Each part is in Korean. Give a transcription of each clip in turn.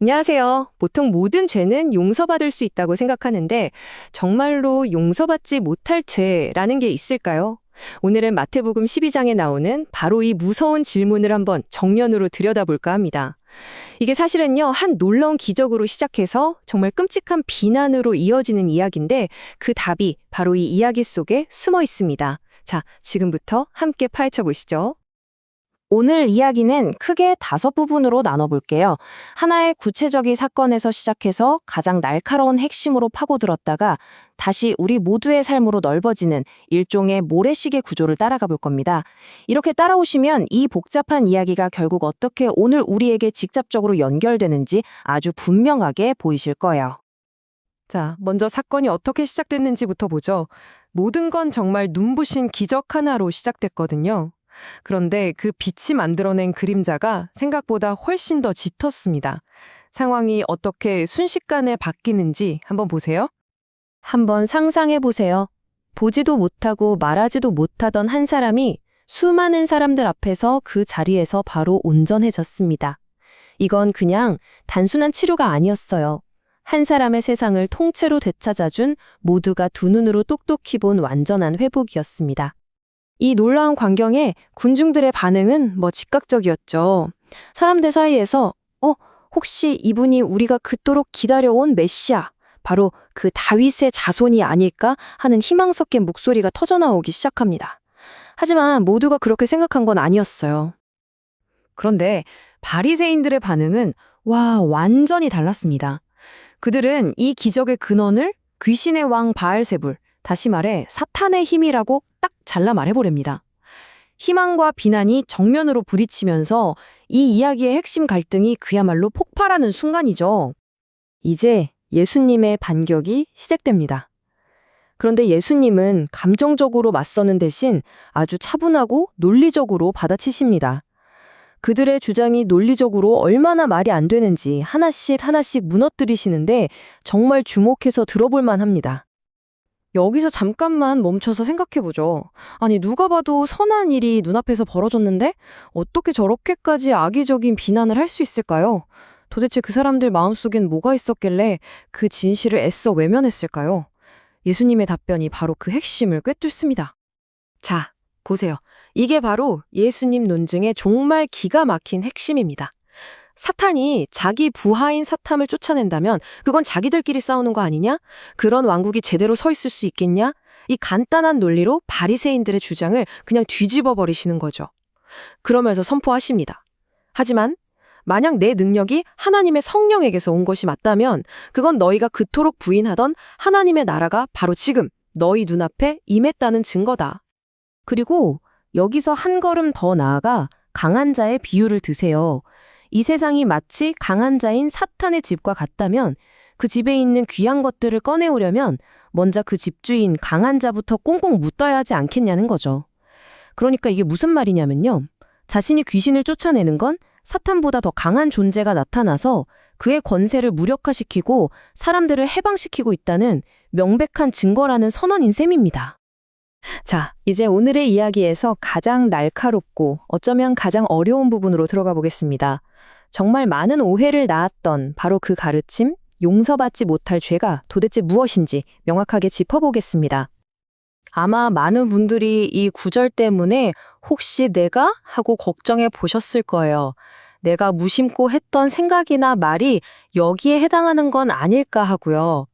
안녕하세요. 보통 모든 죄는 용서받을 수 있다고 생각하는데 정말로 용서받지 못할 죄라는 게 있을까요? 오늘은 마태복음 12장에 나오는 바로 이 무서운 질문을 한번 정면으로 들여다볼까 합니다. 이게 사실은요, 한 놀라운 기적으로 시작해서 정말 끔찍한 비난으로 이어지는 이야기인데 그 답이 바로 이 이야기 속에 숨어 있습니다. 자, 지금부터 함께 파헤쳐 보시죠. 오늘 이야기는 크게 5부분으로 나눠볼게요. 하나의 구체적인 사건에서 시작해서 가장 날카로운 핵심으로 파고들었다가 다시 우리 모두의 삶으로 넓어지는 일종의 모래시계 구조를 따라가 볼 겁니다. 이렇게 따라오시면 이 복잡한 이야기가 결국 어떻게 오늘 우리에게 직접적으로 연결되는지 아주 분명하게 보이실 거예요. 자, 먼저 사건이 어떻게 시작됐는지부터 보죠. 모든 건 정말 눈부신 기적 하나로 시작됐거든요. 그런데 그 빛이 만들어낸 그림자가 생각보다 훨씬 더 짙었습니다. 상황이 어떻게 순식간에 바뀌는지 한번 보세요. 한번 상상해 보세요. 보지도 못하고 말하지도 못하던 한 사람이 수많은 사람들 앞에서 그 자리에서 바로 온전해졌습니다. 이건 그냥 단순한 치료가 아니었어요. 한 사람의 세상을 통째로 되찾아준 모두가 두 눈으로 똑똑히 본 완전한 회복이었습니다. 이 놀라운 광경에 군중들의 반응은 즉각적이었죠. 사람들 사이에서 혹시 이분이 우리가 그토록 기다려온 메시아, 바로 그 다윗의 자손이 아닐까 하는 희망 섞인 목소리가 터져나오기 시작합니다. 하지만 모두가 그렇게 생각한 건 아니었어요. 그런데 바리새인들의 반응은 완전히 달랐습니다. 그들은 이 기적의 근원을 귀신의 왕 바알세불, 다시 말해 사탄의 힘이라고 딱 잘라 말해보렵니다. 희망과 비난이 정면으로 부딪히면서 이 이야기의 핵심 갈등이 그야말로 폭발하는 순간이죠. 이제 예수님의 반격이 시작됩니다. 그런데 예수님은 감정적으로 맞서는 대신 아주 차분하고 논리적으로 받아치십니다. 그들의 주장이 논리적으로 얼마나 말이 안 되는지 하나씩 무너뜨리시는데 정말 주목해서 들어볼 만합니다. 여기서 잠깐만 멈춰서 생각해보죠. 아니, 누가 봐도 선한 일이 눈앞에서 벌어졌는데 어떻게 저렇게까지 악의적인 비난을 할 수 있을까요? 도대체 그 사람들 마음속엔 뭐가 있었길래 그 진실을 애써 외면했을까요? 예수님의 답변이 바로 그 핵심을 꿰뚫습니다. 자, 보세요. 이게 바로 예수님 논증의 정말 기가 막힌 핵심입니다. 사탄이 자기 부하인 사탐을 쫓아낸다면 그건 자기들끼리 싸우는 거 아니냐? 그런 왕국이 제대로 서 있을 수 있겠냐? 이 간단한 논리로 바리새인들의 주장을 그냥 뒤집어 버리시는 거죠. 그러면서 선포하십니다. 하지만 만약 내 능력이 하나님의 성령에게서 온 것이 맞다면 그건 너희가 그토록 부인하던 하나님의 나라가 바로 지금 너희 눈앞에 임했다는 증거다. 그리고 여기서 한 걸음 더 나아가 강한 자의 비유를 드세요. 이 세상이 마치 강한 자인 사탄의 집과 같다면 그 집에 있는 귀한 것들을 꺼내오려면 먼저 그 집주인 강한 자부터 꽁꽁 묶어야 하지 않겠냐는 거죠. 그러니까 이게 무슨 말이냐면요. 자신이 귀신을 쫓아내는 건 사탄보다 더 강한 존재가 나타나서 그의 권세를 무력화시키고 사람들을 해방시키고 있다는 명백한 증거라는 선언인 셈입니다. 자, 이제 오늘의 이야기에서 가장 날카롭고 어쩌면 가장 어려운 부분으로 들어가 보겠습니다. 정말 많은 오해를 낳았던 바로 그 가르침, 용서받지 못할 죄가 도대체 무엇인지 명확하게 짚어보겠습니다. 아마 많은 분들이 이 구절 때문에 혹시 내가? 하고 걱정해 보셨을 거예요. 내가 무심코 했던 생각이나 말이 여기에 해당하는 건 아닐까 하고요.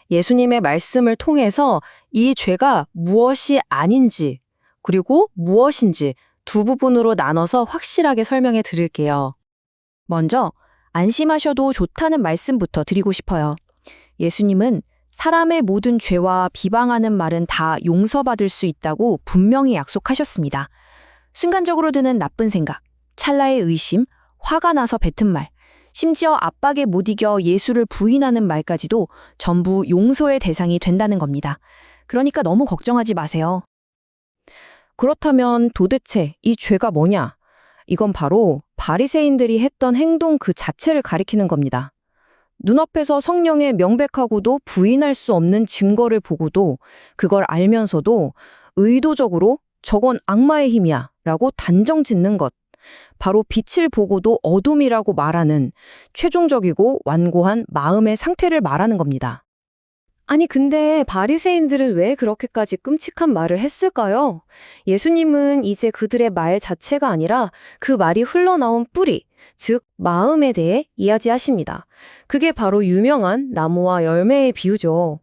예수님의 말씀을 통해서 이 죄가 무엇이 아닌지 그리고 무엇인지 두 부분으로 나눠서 확실하게 설명해 드릴게요. 먼저 안심하셔도 좋다는 말씀부터 드리고 싶어요. 예수님은 사람의 모든 죄와 비방하는 말은 다 용서받을 수 있다고 분명히 약속하셨습니다. 순간적으로 드는 나쁜 생각, 찰나의 의심, 화가 나서 뱉은 말, 심지어 압박에 못 이겨 예수를 부인하는 말까지도 전부 용서의 대상이 된다는 겁니다. 그러니까 너무 걱정하지 마세요. 그렇다면 도대체 이 죄가 뭐냐? 이건 바로 바리새인들이 했던 행동 그 자체를 가리키는 겁니다. 눈앞에서 성령의 명백하고도 부인할 수 없는 증거를 보고도 그걸 알면서도 의도적으로 저건 악마의 힘이야 라고 단정 짓는 것. 바로 빛을 보고도 어둠이라고 말하는 최종적이고 완고한 마음의 상태를 말하는 겁니다. 아니, 근데 바리새인들은 왜 그렇게까지 끔찍한 말을 했을까요? 예수님은 이제 그들의 말 자체가 아니라 그 말이 흘러나온 뿌리, 즉 마음에 대해 이야기하십니다. 그게 바로 유명한 나무와 열매의 비유죠.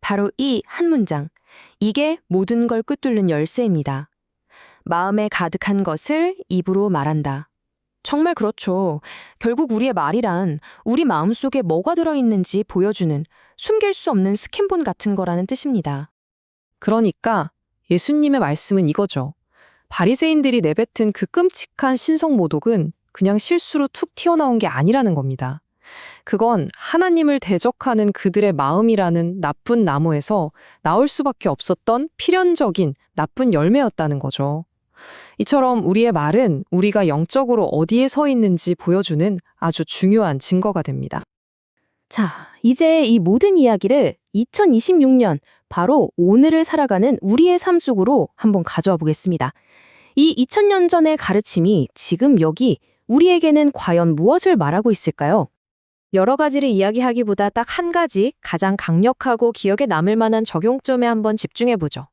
바로 이 한 문장. 이게 모든 걸 꿰뚫는 열쇠입니다. 마음에 가득한 것을 입으로 말한다. 정말 그렇죠. 결국 우리의 말이란 우리 마음속에 뭐가 들어있는지 보여주는 숨길 수 없는 스캔본 같은 거라는 뜻입니다. 그러니까 예수님의 말씀은 이거죠. 바리새인들이 내뱉은 그 끔찍한 신성 모독은 그냥 실수로 툭 튀어나온 게 아니라는 겁니다. 그건 하나님을 대적하는 그들의 마음이라는 나쁜 나무에서 나올 수밖에 없었던 필연적인 나쁜 열매였다는 거죠. 이처럼 우리의 말은 우리가 영적으로 어디에 서 있는지 보여주는 아주 중요한 증거가 됩니다. 자, 이제 이 모든 이야기를 2026년, 바로 오늘을 살아가는 우리의 삶 속으로 한번 가져와 보겠습니다. 이 2000년 전의 가르침이 지금 여기 우리에게는 과연 무엇을 말하고 있을까요? 여러 가지를 이야기하기보다 딱 한 가지 가장 강력하고 기억에 남을 만한 적용점에 한번 집중해 보죠.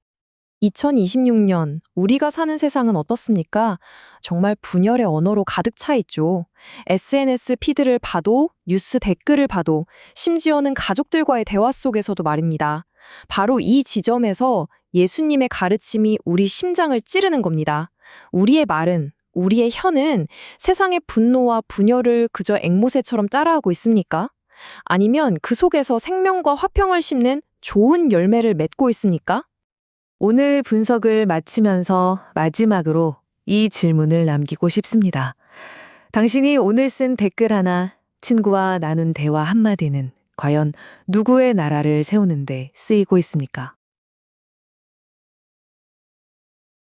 2026년 우리가 사는 세상은 어떻습니까? 정말 분열의 언어로 가득 차 있죠. SNS 피드를 봐도, 뉴스 댓글을 봐도, 심지어는 가족들과의 대화 속에서도 말입니다. 바로 이 지점에서 예수님의 가르침이 우리 심장을 찌르는 겁니다. 우리의 말은, 우리의 혀는 세상의 분노와 분열을 그저 앵무새처럼 따라하고 있습니까? 아니면 그 속에서 생명과 화평을 심는 좋은 열매를 맺고 있습니까? 오늘 분석을 마치면서 마지막으로 이 질문을 남기고 싶습니다. 당신이 오늘 쓴 댓글 하나, 친구와 나눈 대화 한마디는 과연 누구의 나라를 세우는데 쓰이고 있습니까?